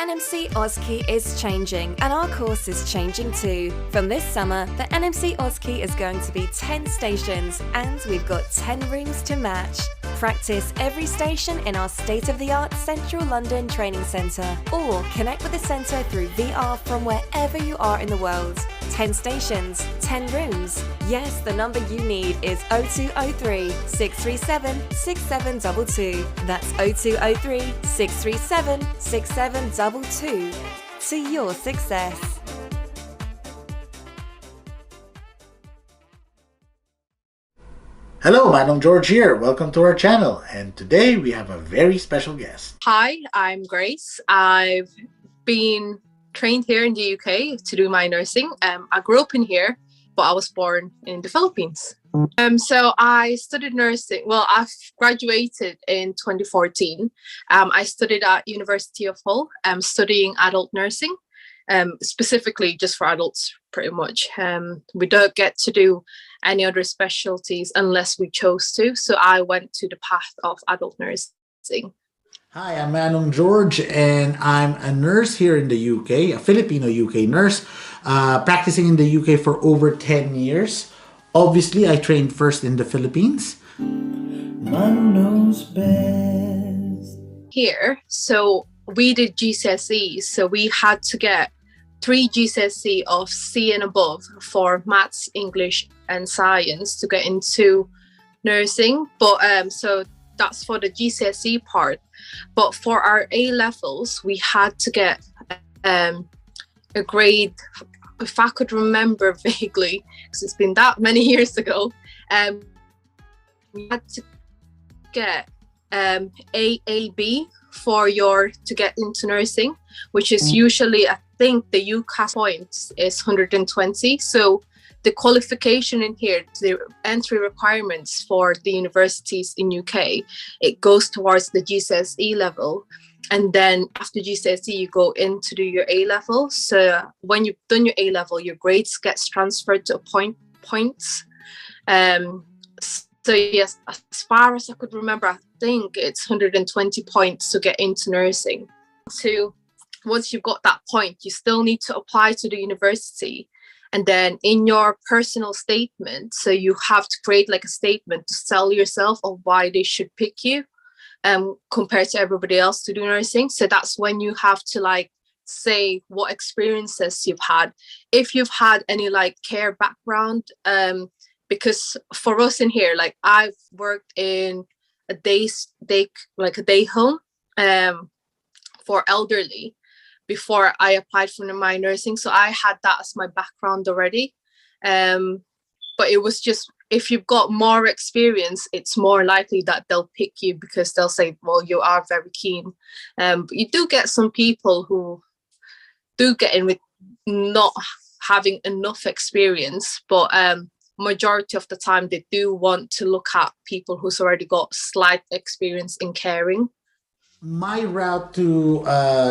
NMC Auskey is changing, and our course is changing too. From this summer, the NMC Auskey is going to be 10 stations, and we've got 10 rooms to match. Practice every station in our state-of-the-art Central London Training Centre, or connect with the centre through VR from wherever you are in the world. 10 stations, 10 rooms. Yes, the number you need is 0203 637 6722. That's 0203 637 6722. To your success. Hello, Manong George here. Welcome to our channel. And today we have a very special guest. Hi, I'm Grace. I've been trained here in the UK to do my nursing. I grew up in here, but I was born in the Philippines. So I studied nursing. Well, I've graduated in 2014. I studied at University of Hull, studying adult nursing, specifically just for adults, pretty much. We don't get to do any other specialties unless we chose to. So I went to the path of adult nursing. Hi, I'm Manong George, and I'm a nurse here in the UK, a Filipino UK nurse, practicing in the UK for over 10 years. Obviously, I trained first in the Philippines. Manong knows best. Here, so we did GCSE, so we had to get 3 GCSE of C and above for maths, English, and science to get into nursing. But so that's for the GCSE part. But for our A levels, we had to get a grade. If I could remember vaguely, because it's been that many years ago, we had to get AAB to get into nursing, which is usually, I think the UCAS points is 120. So the qualification in here, the entry requirements for the universities in UK, it goes towards the GCSE level. And then after GCSE, you go in to do your A level. So when you've done your A level, your grades gets transferred to points. So yes, as far as I could remember, I think it's 120 points to get into nursing. So once you've got that point, you still need to apply to the university. And then in your personal statement, so you have to create like a statement to sell yourself of why they should pick you compared to everybody else to do nursing. So that's when you have to like say what experiences you've had. If you've had any like care background, because for us in here, like I've worked in a day home for elderly before I applied for my nursing. So I had that as my background already. But it was just, if you've got more experience, it's more likely that they'll pick you because they'll say, well, you are very keen. But you do get some people who do get in with not having enough experience, but majority of the time they do want to look at people who's already got slight experience in caring. My route to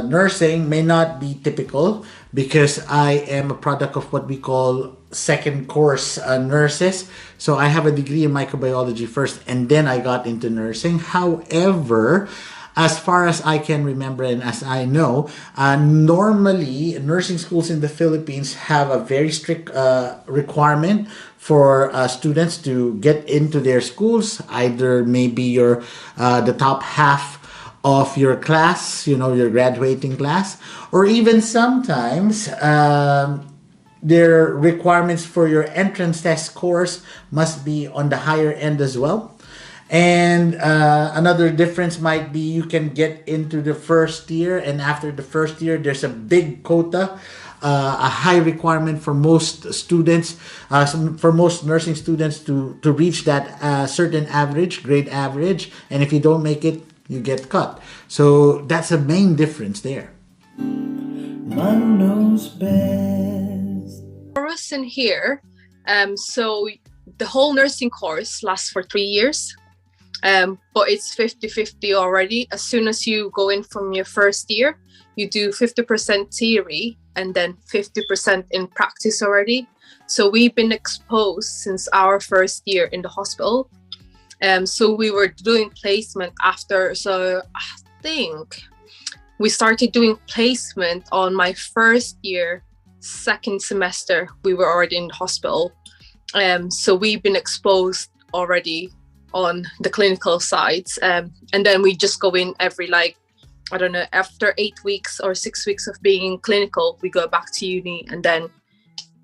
nursing may not be typical because I am a product of what we call second course nurses. So I have a degree in microbiology first, and then I got into nursing. However, as far as I can remember and as I know, normally nursing schools in the Philippines have a very strict requirement for students to get into their schools. Either maybe you're the top half of your class, you know, your graduating class, or even sometimes their requirements for your entrance test course must be on the higher end as well. And another difference might be you can get into the first year, and after the first year there's a big quota, a high requirement for most students, for most nursing students to reach that certain grade average, and if you don't make it, you get cut. So that's a main difference there. Manong knows best. For us in here, so the whole nursing course lasts for 3 years, but it's 50-50 already. As soon as you go in from your first year, you do 50% theory and then 50% in practice already. So we've been exposed since our first year in the hospital. So we were doing placement after, so I think we started doing placement on my first year, second semester. We were already in the hospital. So we've been exposed already on the clinical sides. And then we just go in every, like, I don't know, after 8 weeks or 6 weeks of being in clinical, we go back to uni, and then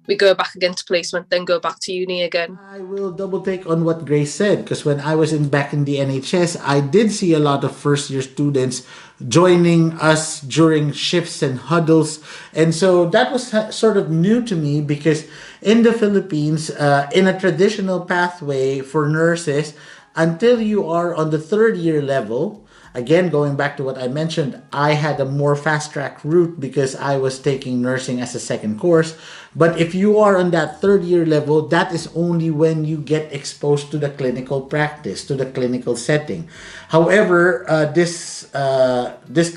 we go back again to placement, then go back to uni again. I will double take on what Grace said, because when I was back in the NHS, I did see a lot of first year students joining us during shifts and huddles. And so that was sort of new to me, because in the Philippines, in a traditional pathway for nurses, until you are on the third year level, again, going back to what I mentioned, I had a more fast track route because I was taking nursing as a second course. But if you are on that third year level, that is only when you get exposed to the clinical practice, to the clinical setting. However, this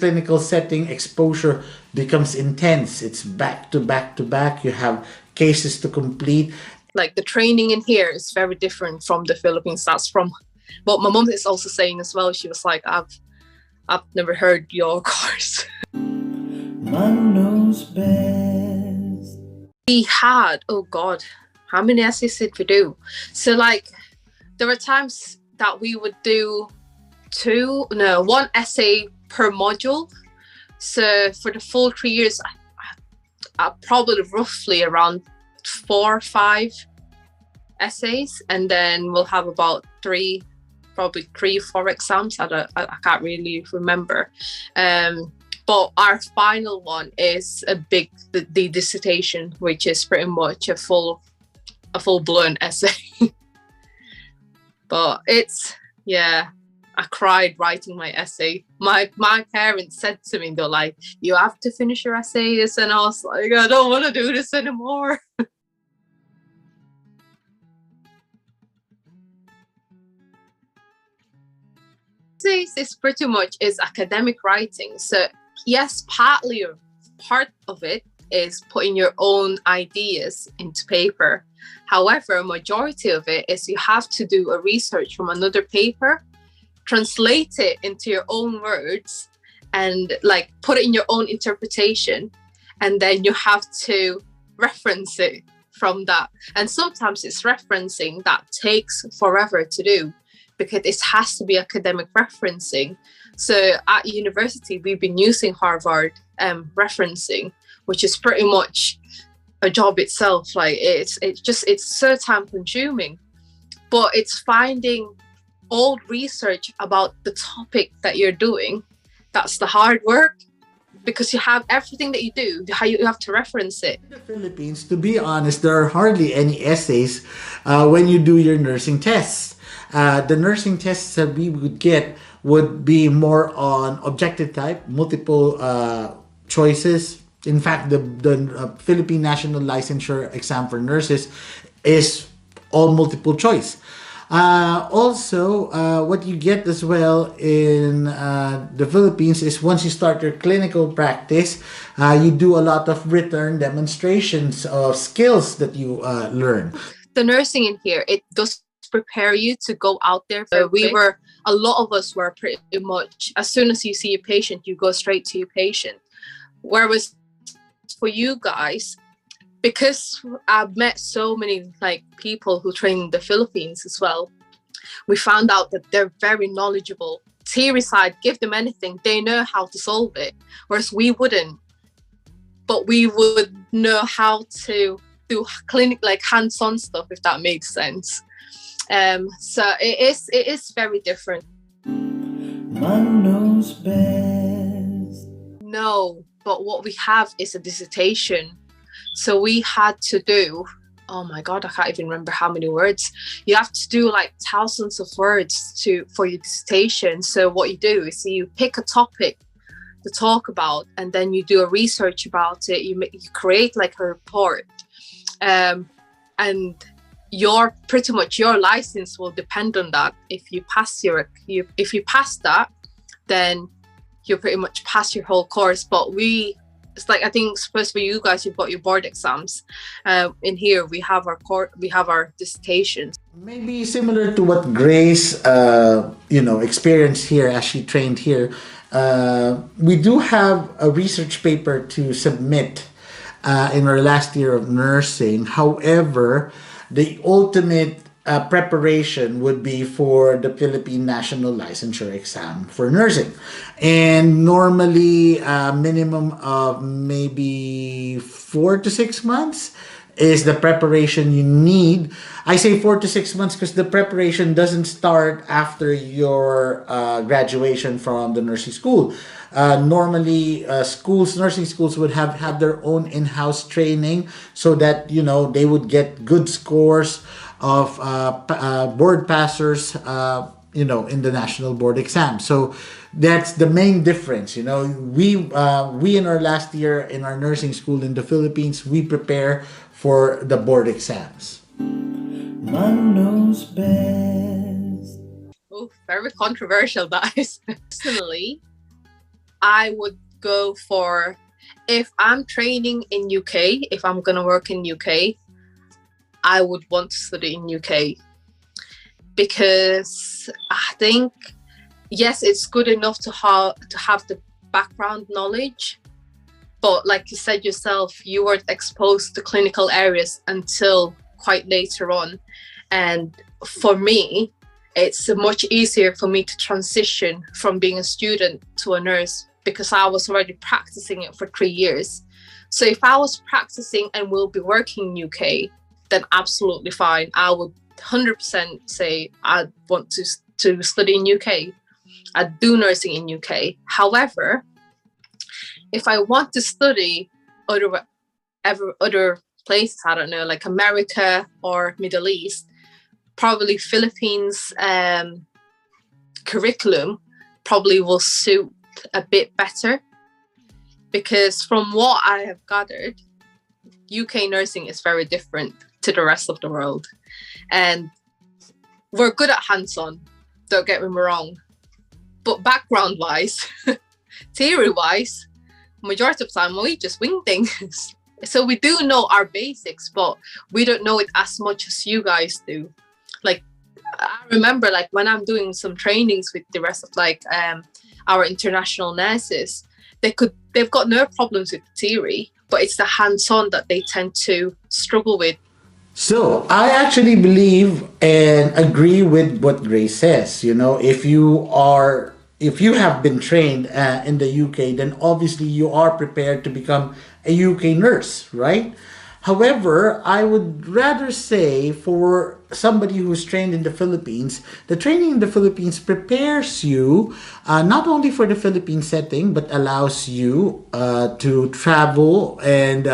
clinical setting exposure becomes intense. It's back to back to back. You have cases to complete. Like, the training in here is very different from the Philippines. That's from what my mom is also saying as well. She was like, I've never heard your course. Manong knows best. We had, oh God, how many essays did we do? So, like, there were times that we would do one essay per module. So for the full 3 years, I probably roughly around 4 or 5 essays, and then we'll have about probably 3 or 4 exams. I can't really remember. But our final one is the dissertation, which is pretty much a full-blown essay. But I cried writing my essay. My parents said to me, they're like, you have to finish your essays. And I was like, I don't want to do this anymore. It's pretty much is academic writing. So yes, part of it is putting your own ideas into paper. However, majority of it is you have to do a research from another paper, translate it into your own words, and like put it in your own interpretation, and then you have to reference it from that. And sometimes it's referencing that takes forever to do, because it has to be academic referencing. So at university, we've been using Harvard referencing, which is pretty much a job itself. Like it's so time consuming, but it's finding old research about the topic that you're doing. That's the hard work, because you have everything that you do, you have to reference it. In the Philippines, to be honest, there are hardly any essays when you do your nursing tests. The nursing tests that we would get would be more on objective type, multiple choices. In fact, the Philippine National Licensure Exam for nurses is all multiple choice. Also, what you get as well in the Philippines is once you start your clinical practice, you do a lot of written demonstrations of skills that you learn. The nursing in here, it does prepare you to go out there. So a lot of us were pretty much, as soon as you see a patient, you go straight to your patient. Whereas for you guys, because I've met so many like people who train in the Philippines as well, we found out that they're very knowledgeable. Theory side, give them anything, they know how to solve it. Whereas we wouldn't, but we would know how to do clinic, like hands-on stuff, if that makes sense. So it is very different. Manong knows best. No, but what we have is a dissertation. So we had to do, oh my God, I can't even remember how many words. You have to do like thousands of words for your dissertation. So what you do is you pick a topic to talk about, and then you do a research about it. You create like a report, and your license will depend on that. If you pass if you pass that, then you pretty much pass your whole course. But we it's like, I think supposed for you guys, you've got your board exams. In here we have our dissertations. Maybe similar to what Grace, experienced here as she trained here. We do have a research paper to submit in our last year of nursing. However, the ultimate preparation would be for the Philippine National Licensure Exam for nursing. And normally, a minimum of maybe 4 to 6 months is the preparation you need. I say 4 to 6 months because the preparation doesn't start after your graduation from the nursing school. Normally, nursing schools would have their own in-house training so that, they would get good scores of board passers, in the national board exam. So that's the main difference. We in our last year in our nursing school in the Philippines, we prepare for the board exams. Manong knows best. Oh, very controversial, that is. Personally, I would go for, if I'm training in UK, if I'm gonna work in UK, I would want to study in UK, because I think, yes, it's good enough to have the background knowledge, but like you said yourself, you weren't exposed to clinical areas until quite later on. And for me, it's much easier for me to transition from being a student to a nurse because I was already practicing it for 3 years. So if I was practicing and will be working in UK, then absolutely fine. I would 100% say I'd want to study in UK. I'd do nursing in UK. However, if I want to study other places, I don't know, like America or Middle East, probably Philippines curriculum probably will suit a bit better, because from what I have gathered, UK nursing is very different to the rest of the world. And we're good at hands-on, don't get me wrong. But background-wise, theory-wise, majority of the time we just wing things. So we do know our basics, but we don't know it as much as you guys do. Like, I remember like when I'm doing some trainings with the rest of our international nurses, they've got no problems with theory, but it's the hands-on that they tend to struggle with. So I actually believe and agree with what Grace says. If you have been trained in the UK, then obviously you are prepared to become a UK nurse, right? However, I would rather say for somebody who's trained in the Philippines, the training in the Philippines prepares you not only for the Philippine setting, but allows you to travel and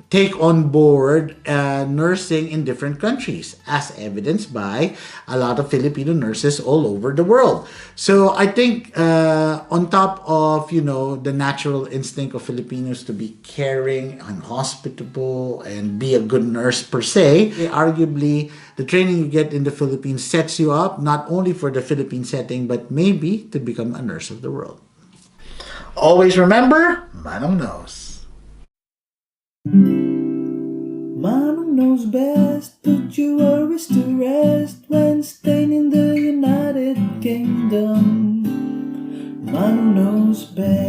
take on board nursing in different countries, as evidenced by a lot of Filipino nurses all over the world. So I think on top of, the natural instinct of Filipinos to be caring and hospitable and be a good nurse per se, arguably the training you get in the Philippines sets you up not only for the Philippine setting, but maybe to become a nurse of the world. Always remember, Manong knows. Manong knows best, put your worries to rest when staying in the United Kingdom. Manong knows best.